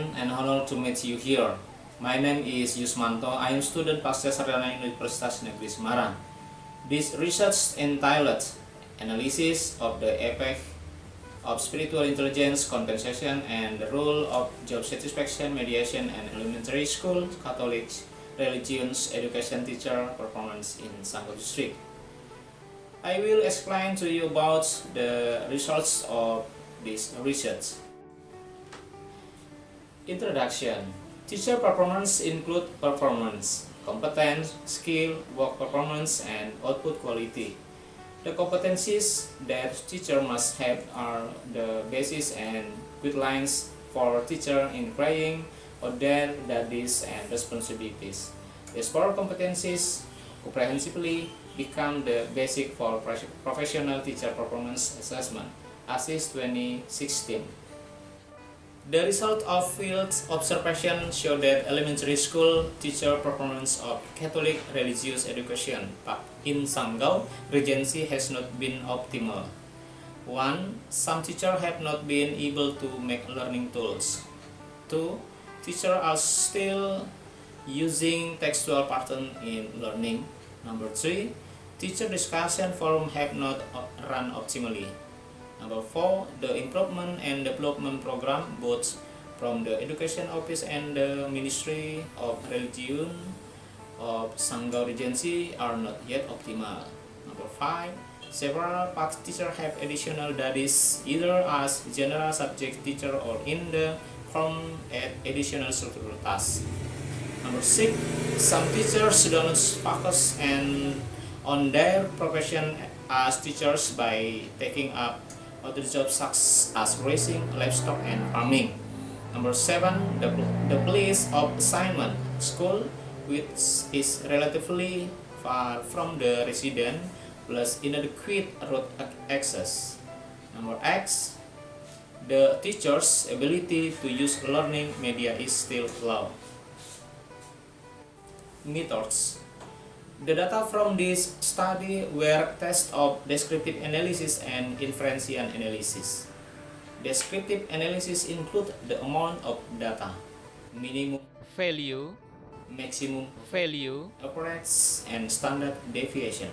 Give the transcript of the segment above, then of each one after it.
friend, and honor to meet you here. My name is Yusmanto. I am student Pasca Sarjana Universitas Negeri Semarang. This research entitled Analysis of the Effect of Spiritual Intelligence, Compensation, and the Role of Job Satisfaction, Mediation, and Elementary School Catholic Religions Education Teacher Performance in Sanggau District. I will explain to you about the results of this research. Introduction. Teacher performance include performance, competence, skill, work performance, and output quality. The competencies that teacher must have are the basis and guidelines for teacher in carrying out their duties and responsibilities. These four competencies comprehensively become the basic for professional teacher performance assessment, ASIS 2016. The result of field observation show that elementary school teacher performance of Catholic religious education in Sanggau Regency has not been optimal. 1. Some teachers have not been able to make learning tools. 2. Teachers are still using textual pattern in learning. Number 3. Teacher discussion forum have not run optimally. Number 4, the improvement and development program both from the Education Office and the Ministry of Religion of Sanggau Regency are not yet optimal. Number 5, several past teachers have additional duties either as general subject teacher or in the form at additional structural tasks. Number 6, some teachers don't focus on their profession as teachers by taking up other jobs such as raising livestock and farming. Number 7, the place of assignment, school, which is relatively far from the resident, plus inadequate road access. Number 8, the teacher's ability to use learning media is still low. Methods. The data from this study were tests of descriptive analysis and inferential analysis. Descriptive analysis include the amount of data, minimum value, maximum value, average, and standard deviation.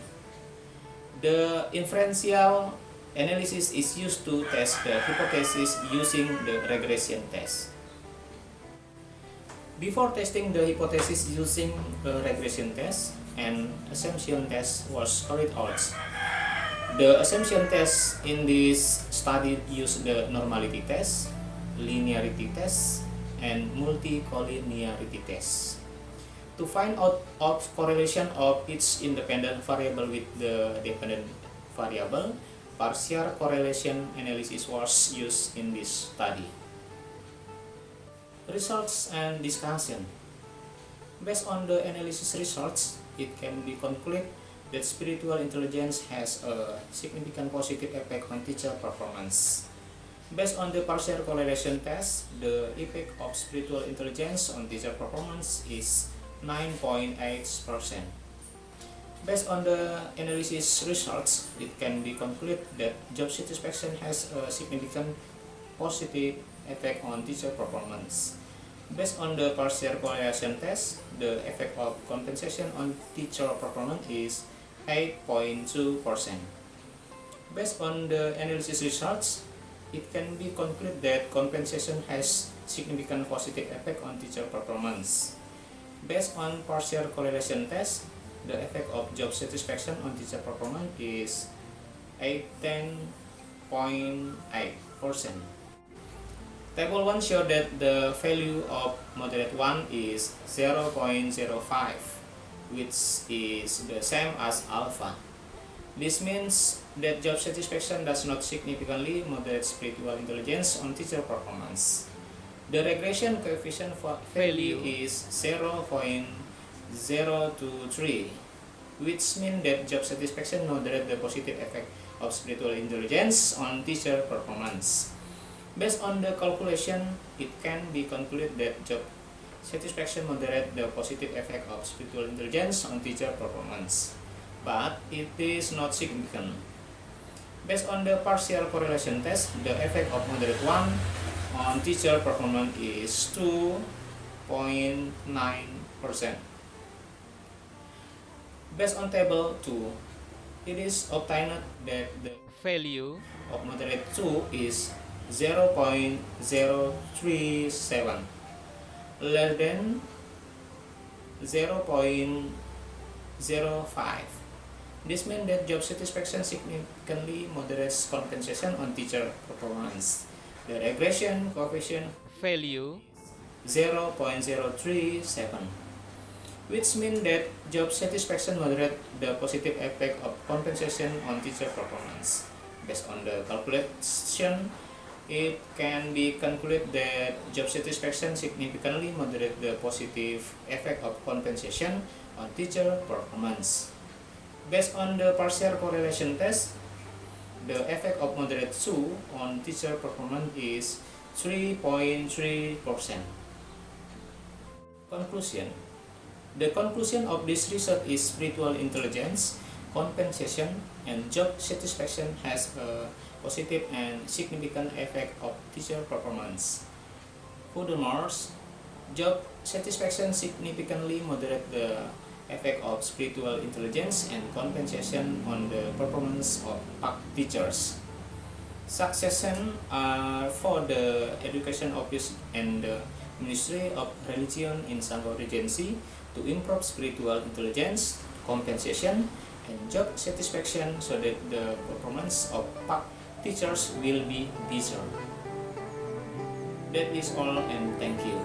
The inferential analysis is used to test the hypothesis using the regression test. Before testing the hypothesis using a regression test, an assumption test was carried out. The assumption test in this study used the normality test, linearity test, and multicollinearity test. To find out of correlation of each independent variable with the dependent variable, partial correlation analysis was used in this study. Results and discussion. Based on the analysis results, it can be concluded that spiritual intelligence has a significant positive effect on teacher performance. Based on the partial correlation test, the effect of spiritual intelligence on teacher performance is 9.8%. Based on the analysis results, it can be concluded that job satisfaction has a significant positive effect on teacher performance. Based on the partial correlation test, the effect of compensation on teacher performance is 8.2%. Based on the analysis results, it can be concluded that compensation has significant positive effect on teacher performance. Based on partial correlation test, the effect of job satisfaction on teacher performance is 18.8%. Table 1 shows that the value of moderate 1 is 0.05, which is the same as alpha. This means that job satisfaction does not significantly moderate spiritual intelligence on teacher performance. The regression coefficient for value is 0.023, which means that job satisfaction moderate the positive effect of spiritual intelligence on teacher performance. Based on the calculation, it can be concluded that job satisfaction moderate the positive effect of spiritual intelligence on teacher performance, but it is not significant. Based on the partial correlation test, the effect of moderate 1 on teacher performance is 2.9%. Based on table 2, it is obtained that the value of moderate 2 is 0.037, less than 0.05. This means that job satisfaction significantly moderates compensation on teacher performance. The regression coefficient value 0.037, which means that job satisfaction moderates the positive effect of compensation on teacher performance. Based on the calculation, it can be concluded that job satisfaction significantly moderates the positive effect of compensation on teacher performance. Based on the partial correlation test, the effect of moderate 2 on teacher performance is 3.3%. Conclusion. The conclusion of this research is spiritual intelligence, compensation, and job satisfaction has a positive and significant effect of teacher performance. Furthermore, job satisfaction significantly moderates the effect of spiritual intelligence and compensation on the performance of PAC teachers. Succession for the Education Office and the Ministry of Religion in Sanggau Regency to improve spiritual intelligence, compensation, and job satisfaction so that the performance of PAC teachers will be better. That is all, and thank you.